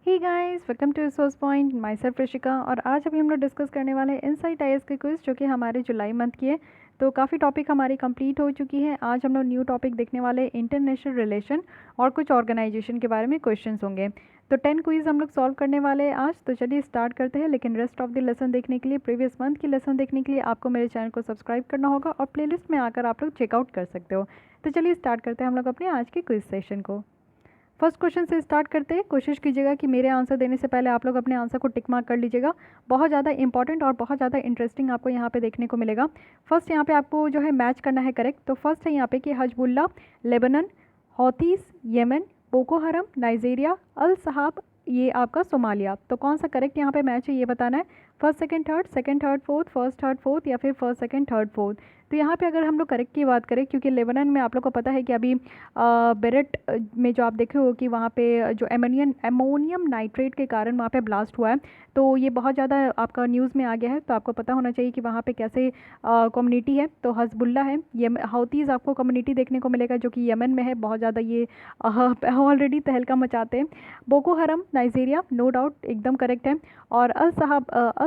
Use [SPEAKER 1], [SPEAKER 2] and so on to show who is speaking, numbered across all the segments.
[SPEAKER 1] Hey guys, welcome to resource point. Myself Rishika. और आज अभी हम लोग डिस्कस करने वाले हैं इनसाइट आईएएस के क्विज जो कि हमारे जुलाई मंथ की है। तो काफ़ी टॉपिक हमारी कंप्लीट हो चुकी है। आज हम लोग न्यू टॉपिक देखने वाले हैं, इंटरनेशनल रिलेशन और कुछ ऑर्गेनाइजेशन के बारे में क्वेश्चंस होंगे। तो 10 क्विज हम लोग सॉल्व करने वाले हैं आज। तो चलिए स्टार्ट करते हैं। लेकिन रेस्ट ऑफ द लेसन देखने के लिए, प्रीवियस मंथ की लेसन देखने के लिए आपको मेरे चैनल को सब्सक्राइब करना होगा और प्लेलिस्ट में आकर आप लोग चेकआउट कर सकते हो। तो चलिए स्टार्ट करते हैं हम लोग अपने आज के क्विज सेशन को। फर्स्ट क्वेश्चन से स्टार्ट करते हैं। कोशिश कीजिएगा कि मेरे आंसर देने से पहले आप लोग अपने आंसर को टिक मार्क कर लीजिएगा। बहुत ज़्यादा इंपॉर्टेंट और बहुत ज़्यादा इंटरेस्टिंग आपको यहाँ पे देखने को मिलेगा। फर्स्ट यहाँ पे आपको जो है मैच करना है करेक्ट। तो फर्स्ट है यहाँ पे कि हजबुल्ला, लेबनन, हौथीस, येमन, बोको हरम, नाइजीरिया, अल सहाब, ये आपका सोमालिया। तो कौन सा करेक्ट यहाँ पे मैच है ये बताना है। First second third fourth, first third fourth या फिर फर्स्ट सेकंड थर्ड फोर्थ। तो यहाँ पे अगर हम लोग करेक्ट की बात करें, क्योंकि लेबनान में आप लोग को पता है कि अभी बेरेट में जो आप देखे हो कि वहाँ पे जो एमोनियम नाइट्रेट के कारण वहाँ पे ब्लास्ट हुआ है। तो ये बहुत ज़्यादा आपका न्यूज़ में आ गया है। तो आपको पता होना चाहिए कि वहाँ पे कैसे कम्युनिटी है। तो हजबुल्ला है, ये हौतीज़ आपको कम्युनिटी देखने को मिलेगा जो कि यमन में है। बहुत ज़्यादा ये ऑलरेडी तहलका मचाते हैं। Boko Haram Nigeria, no doubt एकदम करेक्ट है। और अल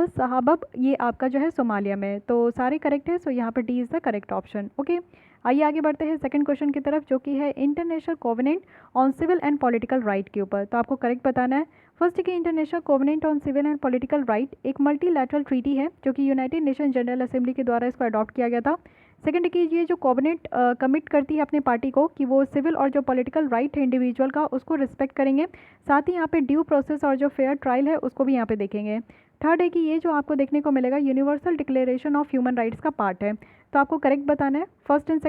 [SPEAKER 1] सहाबब ये आपका जो है सोमालिया में है। तो सारे करेक्ट है। सो यहाँ पर D is the correct option. Okay, आइए आगे बढ़ते हैं सेकंड क्वेश्चन की तरफ जो कि है international covenant on civil and political right के ऊपर। तो आपको करेक्ट बताना है। फर्स्ट कि international covenant on civil and political right एक मल्टीलैटरल ट्रीटी है जो कि यूनाइटेड नेशन जनरल असेंबली के द्वारा इसको अडॉप्ट किया गया था। सेकंड कि ये जो कोवेनेंट कमिट करती है अपने पार्टी को कि वो सिविल और जो पॉलिटिकल राइट है इंडिविजुअल का उसको रिस्पेक्ट करेंगे। साथ ही यहाँ पे ड्यू प्रोसेस और जो फेयर ट्रायल है उसको भी यहाँ पे देखेंगे। थर्ड है कि ये जो आपको देखने को मिलेगा universal declaration of human rights का पार्ट है। तो आपको करेक्ट बताना है first and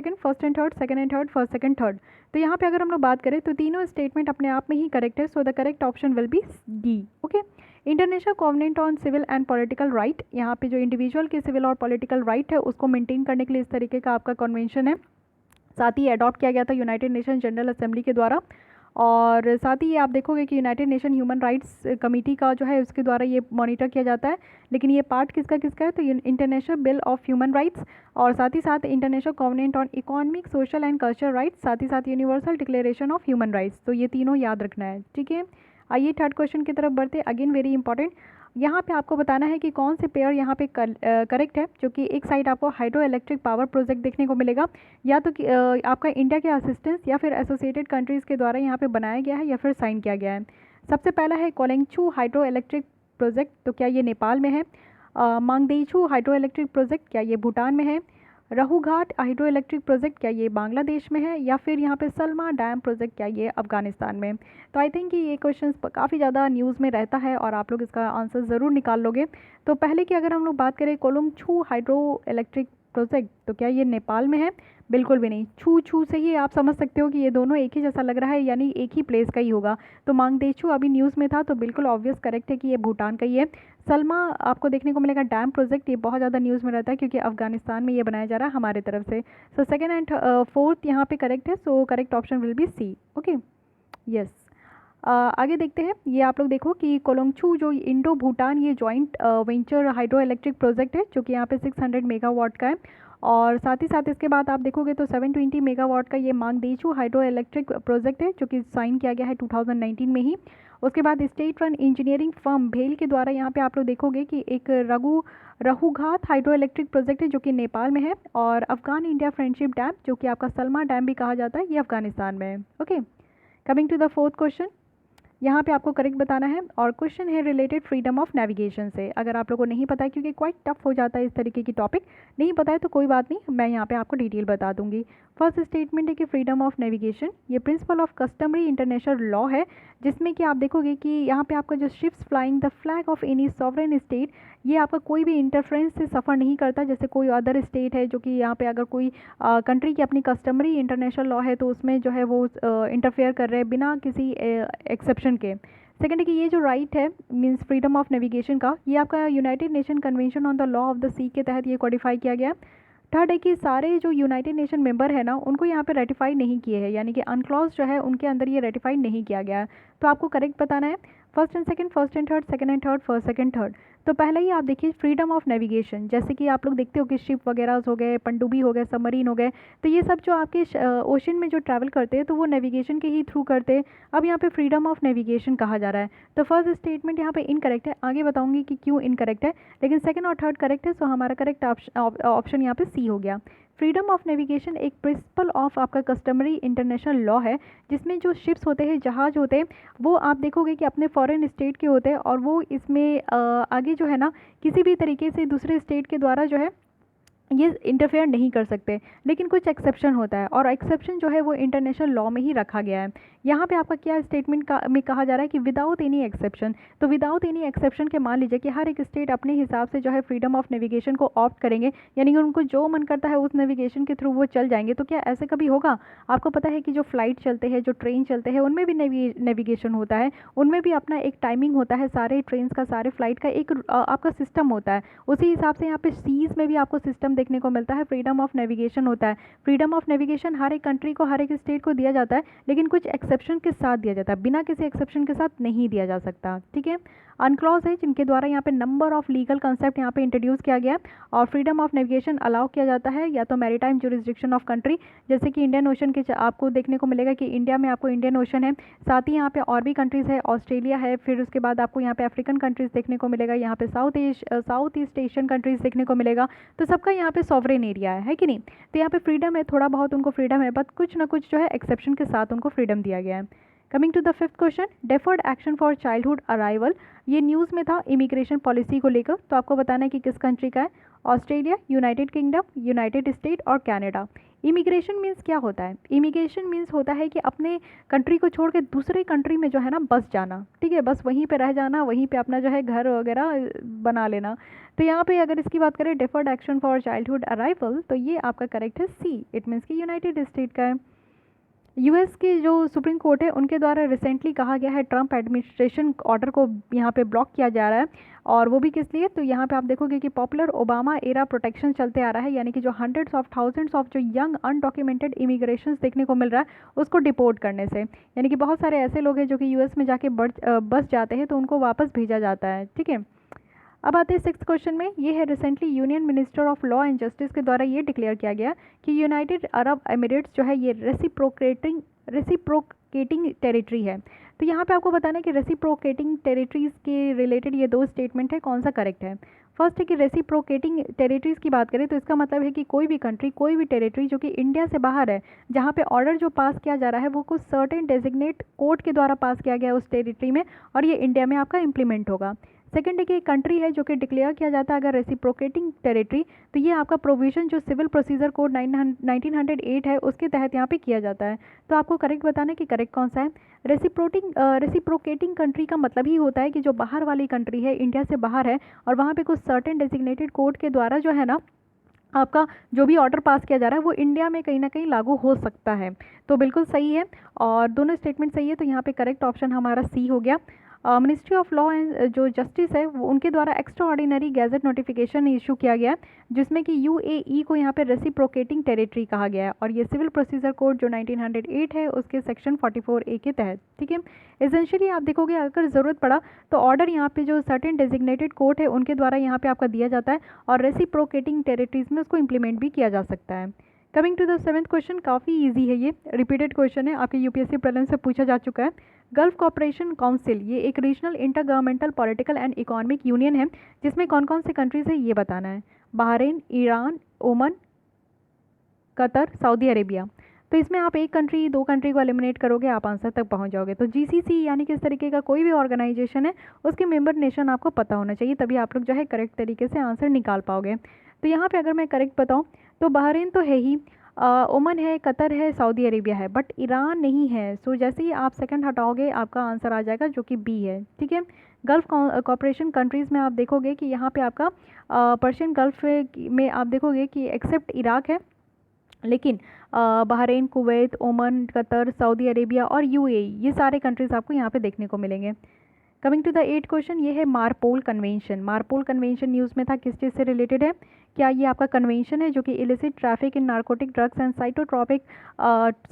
[SPEAKER 1] third, second and third, first second third. तो यहाँ पे अगर हम लोग बात करें तो तीनों स्टेटमेंट अपने आप में ही करेक्ट है। So the correct option will be D. Okay, international covenant on civil and political right, यहाँ पे जो इंडिविजुअल के सिविल और पॉलिटिकल राइट है उसको मेंटेन करने के लिए इस तरीके का आपका कन्वेंशन है। साथ ही अडॉप्ट किया गया था यूनाइटेड नेशन जनरल असेंबली के द्वारा। और साथ ही ये आप देखोगे कि United nation human rights committee का जो है उसके द्वारा ये मॉनिटर किया जाता है। लेकिन ये पार्ट किसका किसका है, तो international bill of human rights और साथ ही साथ international covenant on economic, social and cultural rights, साथ ही साथ universal declaration of human rights. तो ये तीनों याद रखना है, ठीक है। आइए थर्ड क्वेश्चन की तरफ बढ़ते। अगेन वेरी इंपॉर्टेंट, यहाँ पे आपको बताना है कि कौन से पेयर यहाँ पे करेक्ट है। जो कि एक साइड आपको हाइड्रो इलेक्ट्रिक पावर प्रोजेक्ट देखने को मिलेगा, या तो आपका इंडिया के असिस्टेंस या फिर एसोसिएटेड कंट्रीज़ के द्वारा यहाँ पे बनाया गया है या फिर साइन किया गया है। सबसे पहला है कोलेंगछू हाइड्रो इलेक्ट्रिक प्रोजेक्ट। तो क्या ये नेपाल में है? मांगदेइछू हाइड्रो इलेक्ट्रिक प्रोजेक्ट क्या ये भूटान में है? रहूघाट हाइड्रो इलेक्ट्रिक प्रोजेक्ट क्या ये बांग्लादेश में है? या फिर यहाँ पे सलमा डैम प्रोजेक्ट क्या ये अफगानिस्तान में? तो आई थिंक कि ये क्वेश्चन काफ़ी ज़्यादा न्यूज़ में रहता है और आप लोग इसका आंसर ज़रूर निकाल लोगे। तो पहले की अगर हम लोग बात करें कोलुंगछू हाइड्रो इलेक्ट्रिक प्रोजेक्ट, तो क्या ये नेपाल में है? बिल्कुल भी नहीं। छू छू से ही आप समझ सकते हो कि ये दोनों एक ही जैसा लग रहा है, यानी एक ही प्लेस का ही होगा। तो मांगदेछू अभी न्यूज़ में था तो बिल्कुल ऑब्वियस करेक्ट है कि ये भूटान का ही है। सलमा आपको देखने को मिलेगा डैम प्रोजेक्ट, ये बहुत ज़्यादा न्यूज़ में रहता है क्योंकि अफगानिस्तान में ये बनाया जा रहा है हमारे तरफ से। सो सेकेंड एंड फोर्थ यहाँ पे करेक्ट है। So correct option will be C. Okay, yes. आगे देखते हैं। ये आप लोग देखो कि कोलोंगछू जो इंडो भूटान ये joint venture hydro electric project है जो कि यहाँ पे 600 मेगावाट का है। और साथ ही साथ इसके बाद आप देखोगे तो 720 मेगावाट का ये मांगदेछू हाइड्रो इलेक्ट्रिक प्रोजेक्ट है जो कि साइन किया गया है 2019 में ही। उसके बाद स्टेट रन इंजीनियरिंग फर्म भेल के द्वारा यहाँ पे आप लोग देखोगे कि एक रहूघात हाइड्रो इलेक्ट्रिक प्रोजेक्ट है जो कि नेपाल में है। और अफगान इंडिया फ्रेंडशिप डैम जो कि आपका सलमा डैम भी कहा जाता है, ये अफगानिस्तान में है। Okay, coming to the fourth question, यहाँ पे आपको करेक्ट बताना है। और क्वेश्चन है रिलेटेड फ्रीडम ऑफ नेविगेशन से। अगर आप लोगों को नहीं पता है, क्योंकि क्वाइट टफ हो जाता है इस तरीके की टॉपिक, नहीं पता है तो कोई बात नहीं, मैं यहाँ पे आपको डिटेल बता दूंगी। फर्स्ट स्टेटमेंट है कि फ्रीडम ऑफ नेविगेशन ये principle of customary international law है, जिसमें कि आप देखोगे कि यहाँ पे आपका जो ships flying the flag of any sovereign state, ये आपका कोई भी इंटरफ्रेंस से सफ़र नहीं करता। जैसे कोई अदर स्टेट है जो कि यहाँ पे अगर कोई कंट्री की अपनी कस्टमरी इंटरनेशनल लॉ है तो उसमें जो है वो इंटरफेयर कर रहे हैं बिना किसी एक्सेप्शन के। सेकेंड है कि ये जो राइट है मीन्स फ्रीडम ऑफ नेविगेशन का, ये आपका united nation convention on the law of the sea के तहत ये कॉडिफाई किया गया। थर्ड है कि सारे जो यूनाइटेड नेशन मेंबर है ना उनको यहाँ पे रेटिफाई नहीं किए हैं, यानी कि अनक्लॉज जो है उनके अंदर ये रेटिफाई नहीं किया गया है। तो आपको करेक्ट बताना है। First and second, first and third, second and third, first second third. तो पहला ही आप देखिए फ्रीडम ऑफ नेविगेशन, जैसे कि आप लोग देखते हो कि शिप वगैरह हो गए, पनडुब्बी हो गए, सबमरीन हो गए, तो ये सब जो आपके ओशन में जो ट्रैवल करते हैं तो वो नेविगेशन के ही थ्रू करते हैं। अब यहाँ पे फ्रीडम ऑफ नेविगेशन कहा जा रहा है, तो फर्स्ट स्टेटमेंट यहाँ पे इनकरेक्ट है, आगे बताऊंगी कि क्यों इनकरेक्ट है, लेकिन सेकंड और थर्ड करेक्ट है, सो हमारा करेक्ट ऑप्शन यहाँ पे सी हो गया। फ्रीडम ऑफ नेविगेशन एक प्रिंसिपल ऑफ आपका कस्टमरी इंटरनेशनल लॉ है, जिसमें जो शिप्स होते हैं, जहाज होते हैं, वो आप देखोगे कि अपने फॉरेन स्टेट के होते हैं और वो इसमें आगे जो है ना किसी भी तरीके से दूसरे स्टेट के द्वारा जो है ये इंटरफेयर नहीं कर सकते, लेकिन कुछ एक्सेप्शन होता है और एक्सेप्शन जो है वो इंटरनेशनल लॉ में ही रखा गया है। यहाँ पे आपका क्या स्टेटमेंट में कहा जा रहा है कि विदाउट एनी एक्सेप्शन, तो विदाउट एनी एक्सेप्शन के मान लीजिए कि हर एक स्टेट अपने हिसाब से जो है फ्रीडम ऑफ नेविगेशन को ऑप्ट करेंगे, यानी कि उनको जो मन करता है उस नेविगेशन के थ्रू वो चल जाएंगे। तो क्या ऐसे कभी होगा? आपको पता है कि जो फ्लाइट चलते हैं, जो ट्रेन चलते हैं, उनमें भी नेविगेशन होता है, उनमें भी अपना एक टाइमिंग होता है, सारे ट्रेन का, सारे फ्लाइट का एक आपका सिस्टम होता है। उसी हिसाब से यहाँ पे सीज में भी आपको सिस्टम देखने को मिलता है, फ्रीडम ऑफ नेविगेशन होता है। फ्रीडम ऑफ नेविगेशन हर एक कंट्री को, हर एक स्टेट को दिया जाता है, लेकिन कुछ एक्सेप्शन के साथ दिया जाता है, बिना किसी एक्सेप्शन के साथ नहीं दिया जा सकता। ठीक है, अनक्लॉज है जिनके द्वारा यहाँ पे नंबर ऑफ लीगल कंसेप्ट यहाँ पे इंट्रोड्यूस किया गया, और फ्रीडम ऑफ नेविगेशन अलाउ किया जाता है या तो मैरीटाइम जुरिस्डिक्शन ऑफ कंट्री, जैसे कि इंडियन ओशन के आपको देखने को मिलेगा कि इंडिया में आपको इंडियन ओशन है, साथ ही यहाँ पे और भी कंट्रीज़ है, ऑस्ट्रेलिया है, फिर उसके बाद आपको यहाँ पे अफ्रीकन कंट्रीज़ देखने को मिलेगा, यहाँ पे साउथ ईस्ट एशियन कंट्रीज़ देखने को मिलेगा, तो सबका यहाँ पे सॉवरेन एरिया है कि नहीं। तो यहाँ पे फ्रीडम है, थोड़ा बहुत उनको फ्रीडम है, बट कुछ ना कुछ जो है एक्सेप्शन के साथ उनको फ्रीडम दिया गया है। Coming to the fifth question, deferred action for childhood arrival, ये न्यूज़ में था इमिग्रेशन पॉलिसी को लेकर, तो आपको बताना है कि किस कंट्री का है, Australia, United kingdom, United state और कनाडा। इमिग्रेशन मीन्स क्या होता है? इमिग्रेशन मीन्स होता है कि अपने कंट्री को छोड़ के दूसरे कंट्री में जो है ना बस जाना, ठीक है, बस वहीं पे रह जाना, वहीं पे अपना जो है घर वगैरह बना लेना। तो यहाँ पे अगर इसकी बात करें deferred action for childhood arrival, तो ये आपका करेक्ट है सी, इट मीन्स कि यूनाइटेड स्टेट का है। यूएस के जो सुप्रीम कोर्ट है उनके द्वारा रिसेंटली कहा गया है ट्रंप एडमिनिस्ट्रेशन ऑर्डर को यहाँ पे ब्लॉक किया जा रहा है, और वो भी किस लिए? तो यहाँ पे आप देखोगे कि पॉपुलर ओबामा एरा प्रोटेक्शन चलते आ रहा है, यानी कि जो हंड्रेड्स ऑफ थाउजेंड्स ऑफ जो यंग अनडॉक्यूमेंटेड इमिग्रेशन देखने को मिल रहा है उसको डिपोर्ट करने से, यानी कि बहुत सारे ऐसे लोग हैं जो कि यूएस में जाके बस जाते हैं तो उनको वापस भेजा जाता है। ठीक है, अब आते हैं सिक्स क्वेश्चन में, ये है recently union minister of law and justice के द्वारा ये डिक्लेयर किया गया कि यूनाइटेड अरब एमिरेट्स जो है ये रेसिप्रोकेटिंग टेरिटरी है। तो यहाँ पे आपको बताना है कि रेसिप्रोकेटिंग टेरिटरीज़ के रिलेटेड ये दो स्टेटमेंट है, कौन सा करेक्ट है? फर्स्ट है कि रेसिप्रोकेटिंग टेरिटरीज़ की बात करें तो इसका मतलब है कि कोई भी कंट्री, कोई भी टेरिटरी जो कि इंडिया से बाहर है, जहाँ पे ऑर्डर जो पास किया जा रहा है वो कुछ सर्टेन डेजिग्नेट कोर्ट के द्वारा पास किया गया है उस टेरिटरी में, और ये इंडिया में आपका इम्प्लीमेंट होगा। सेकंड है कि एक कंट्री है जो कि डिक्लेयर किया जाता है अगर रेसिप्रोकेटिंग टेरिटरी, तो ये आपका प्रोविजन जो सिविल प्रोसीजर कोड 1908 है उसके तहत यहाँ पे किया जाता है। तो आपको करेक्ट बताना है कि करेक्ट कौन सा है। रेसिप्रोकेटिंग कंट्री का मतलब ही होता है कि जो बाहर वाली कंट्री है, इंडिया से बाहर है, और वहाँ पे कुछ सर्टेन डेजिग्नेटेड कोर्ट के द्वारा जो है ना आपका जो भी ऑर्डर पास किया जा रहा है वो इंडिया में कहीं ना कहीं लागू हो सकता है। तो बिल्कुल सही है और दोनों स्टेटमेंट सही है, तो यहाँ पे करेक्ट ऑप्शन हमारा सी हो गया। मिनिस्ट्री ऑफ लॉ एंड जो जस्टिस है वो उनके द्वारा extra ordinary gadget notification issue किया गया जिसमें कि यूएई को यहाँ पे रेसिप्रोकेटिंग टेरिटरी कहा गया है, और ये सिविल प्रोसीजर कोड जो 1908 है उसके सेक्शन 44A के तहत। ठीक है, एसेंशियली आप देखोगे अगर ज़रूरत पड़ा तो ऑर्डर यहाँ पे जो सर्टेन डेजिग्नेटेड कोर्ट है उनके द्वारा यहाँ पे आपका दिया जाता है, और रेसिप्रोकेटिंग टेरिटरीज में उसको इम्प्लीमेंट भी किया जा सकता है। Coming to the seventh question, काफ़ी इजी है, ये रिपीटेड क्वेश्चन है, आपके यूपीएससी प्रीलिम्स से पूछा जा चुका है। गल्फ कॉपरेशन काउंसिल ये एक regional intergovernmental political and economic union है जिसमें कौन कौन से कंट्रीज है ये बताना है। बहरीन, ईरान, ओमन, कतर, सऊदी अरेबिया। तो इसमें आप एक कंट्री, दो कंट्री को एलिमिनेट करोगे आप आंसर तक पहुंच जाओगे। तो जीसीसी यानी कि इस तरीके का कोई भी ऑर्गेनाइजेशन है उसके मेंबर नेशन आपको पता होना चाहिए, तभी आप लोग जो है करेक्ट तरीके से आंसर निकाल पाओगे। तो यहाँ पे अगर मैं करेक्ट बताऊँ तो बहरीन तो है ही, ओमन है, कतर है, सऊदी अरेबिया है, बट ईरान नहीं है। सो जैसे ही आप सेकंड हटाओगे आपका आंसर आ जाएगा जो कि बी है। ठीक है, गल्फ कॉपरेशन कंट्रीज़ में आप देखोगे कि यहाँ पे आपका पर्शियन गल्फ में आप देखोगे कि एक्सेप्ट इराक है, लेकिन बहरीन, कुवैत, ओमन, कतर, सऊदी अरेबिया और यूएई ये सारे कंट्रीज़ आपको यहाँ पे देखने को मिलेंगे। Coming to the 8th question, ये है मारपोल कन्वेंशन। मारपोल कन्वेंशन न्यूज़ में था, किस चीज़ से रिलेटेड है? क्या ये आपका कन्वेंशन है जो कि illicit traffic in narcotic drugs and psychotropic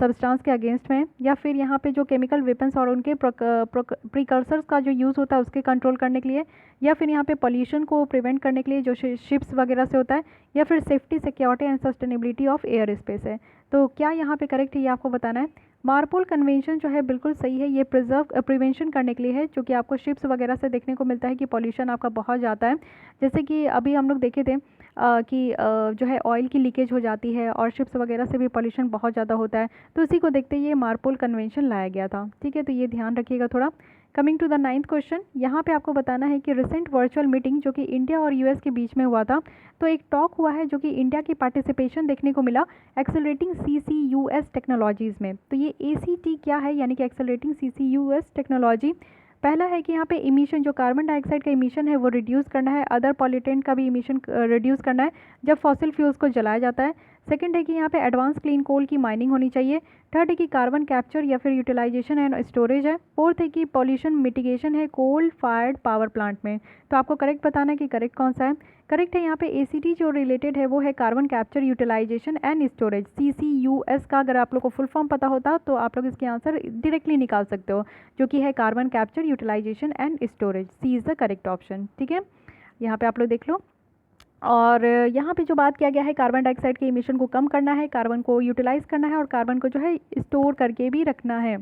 [SPEAKER 1] substance के अगेंस्ट में है, या फिर यहाँ पे जो केमिकल वेपन्स और उनके प्रिकर्सर्स का जो यूज़ होता है उसके कंट्रोल करने के लिए, या फिर यहाँ पे पॉल्यूशन को प्रिवेंट करने के लिए जो शिप्स वगैरह से होता है, या फिर safety, security and sustainability of air space है? तो क्या यहाँ पे करेक्ट है, ये आपको बताना है। मारपोल कन्वेंशन जो है बिल्कुल सही है, ये प्रिवेंशन करने के लिए है, जो कि आपको शिप्स वगैरह से देखने को मिलता है कि पॉल्यूशन आपका बहुत ज़्यादा है। जैसे कि अभी हम लोग देखे थे कि जो है ऑयल की लीकेज हो जाती है और शिप्स वगैरह से भी पॉल्यूशन बहुत ज़्यादा होता है, तो उसी को देखते ये मारपोल कन्वेंशन लाया गया था। ठीक है, तो ये ध्यान रखिएगा थोड़ा। Coming to the 9th question, यहाँ पे आपको बताना है कि रिसेंट वर्चुअल मीटिंग जो कि इंडिया और यूएस के बीच में हुआ था, तो एक टॉक हुआ है जो कि इंडिया की पार्टिसिपेशन देखने को मिला एक्सेलरेटिंग CCUS टेक्नोलॉजीज़ में। तो ये ACT क्या है, यानी कि एक्सेलरेटिंग CCUS टेक्नोलॉजी? पहला है कि यहाँ पे इमिशन, जो कार्बन डाइऑक्साइड का इमिशन है वो रिड्यूस करना है, अदर पॉल्यूटेंट का भी इमिशन रिड्यूस करना है जब फॉसिल फ्यूल्स को जलाया जाता है। सेकंड है कि यहाँ पे एडवांस क्लीन कोल की माइनिंग होनी चाहिए। थर्ड है कि कार्बन कैप्चर या फिर यूटिलाइजेशन एंड स्टोरेज है। फोर्थ है कि पॉल्यूशन मिटिगेशन है कोल फायर्ड पावर प्लांट में। तो आपको करेक्ट बताना है कि करेक्ट कौन सा है। करेक्ट है यहाँ पे ACT जो रिलेटेड है वो है carbon capture utilisation and storage, CCUS का अगर आप लोग को फुल फॉर्म पता होता तो आप लोग इसके आंसर डायरेक्टली निकाल सकते हो, जो कि है carbon capture utilisation and storage. C is the correct option. ठीक है, यहाँ पे आप लोग देख लो। और यहाँ पे जो बात किया गया है, कार्बन डाइऑक्साइड के इमिशन को कम करना है, कार्बन को यूटिलाइज करना है और कार्बन को जो है स्टोर करके भी रखना है।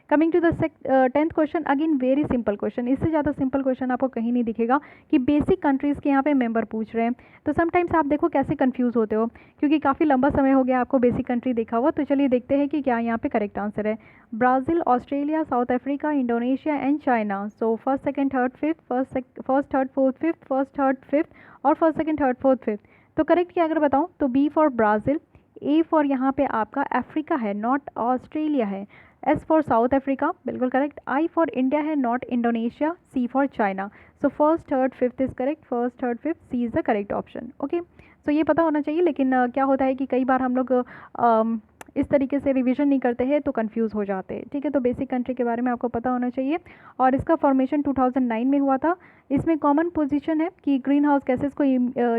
[SPEAKER 1] Coming to the 10th question, again very simple question, इससे ज़्यादा सिंपल क्वेश्चन आपको कहीं नहीं दिखेगा कि बेसिक कंट्रीज़ के यहाँ पे मेंबर पूछ रहे हैं। तो समटाइम्स आप देखो कैसे कंफ्यूज होते हो, क्योंकि काफ़ी लंबा समय हो गया आपको बेसिक कंट्री देखा हुआ। तो चलिए देखते हैं कि क्या यहाँ पे करेक्ट आंसर है। Brazil, Australia, South Africa, Indonesia and China. So first, second, third, fifth, first, third, fourth, fifth, first, third, fifth और first, second, third, fourth, fifth. तो करेक्ट क्या अगर बताऊँ तो B for Brazil, A for यहाँ पे आपका अफ्रीका है, नॉट ऑस्ट्रेलिया है, S फॉर साउथ अफ्रीका, बिल्कुल करेक्ट, I फॉर इंडिया है, not Indonesia, C for China. So first, third, fifth is correct, first, third, fifth, C is the correct option. Okay, so ये पता होना चाहिए, लेकिन क्या होता है कि कई बार हम लोग इस तरीके से रिवीजन नहीं करते हैं तो कंफ्यूज हो जाते हैं। ठीक है, तो बेसिक कंट्री के बारे में आपको पता होना चाहिए। और इसका फॉर्मेशन 2009 में हुआ था। इसमें कॉमन पोजीशन है कि ग्रीन हाउस गैसेस को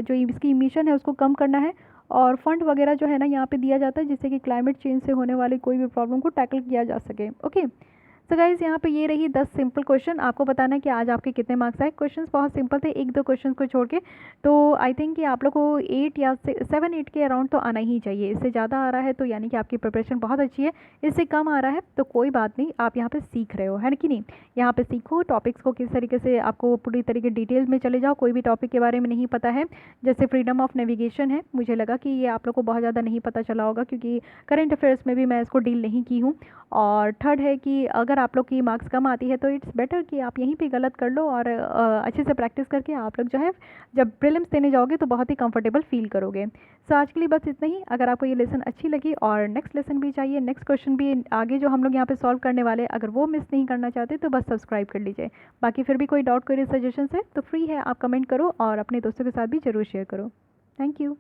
[SPEAKER 1] जो इसकी इमिशन है उसको कम करना है, और फंड वगैरह जो है ना यहाँ पे दिया जाता है जिससे कि क्लाइमेट चेंज से होने वाली कोई भी प्रॉब्लम को टैकल किया जा सके। ओके, सो गाइज यहाँ पे ये रही 10 सिंपल क्वेश्चन। आपको बताना है कि आज आपके कितने मार्क्स आए। क्वेश्चंस बहुत सिंपल थे, एक दो क्वेश्चन को छोड़ के। तो आई थिंक कि आप लोग को 8 या 7-8 के अराउंड तो आना ही चाहिए। इससे ज़्यादा आ रहा है तो यानी कि आपकी प्रिपरेशन बहुत अच्छी है, इससे कम आ रहा है तो कोई बात नहीं, आप यहाँ पे सीख रहे हो, है कि नहीं। यहाँ पे सीखो टॉपिक्स को किस तरीके से, आपको पूरी तरीके डिटेल्स में चले जाओ। कोई भी टॉपिक के बारे में नहीं पता है, जैसे फ्रीडम ऑफ नेविगेशन है, मुझे लगा कि ये आप लोग को बहुत ज़्यादा नहीं पता चला होगा क्योंकि करंट अफेयर्स में भी मैं इसको डील नहीं की हूँ। और थर्ड है कि अगर आप लोग की मार्क्स कम आती है तो इट्स बेटर कि आप यहीं पे गलत कर लो और अच्छे से प्रैक्टिस करके आप लोग जो है जब प्रीलिम्स देने जाओगे तो बहुत ही कंफर्टेबल फील करोगे। सो आज के लिए बस इतना ही। अगर आपको ये लेसन अच्छी लगी और नेक्स्ट लेसन भी चाहिए, नेक्स्ट क्वेश्चन भी आगे जो हम लोग यहाँ पे सॉल्व करने वाले, अगर वो मिस नहीं करना चाहते तो बस सब्सक्राइब कर लीजिए। बाकी फिर भी कोई डाउट, कोई सजेशन है तो फ्री है, आप कमेंट करो और अपने दोस्तों के साथ भी ज़रूर शेयर करो। Thank you.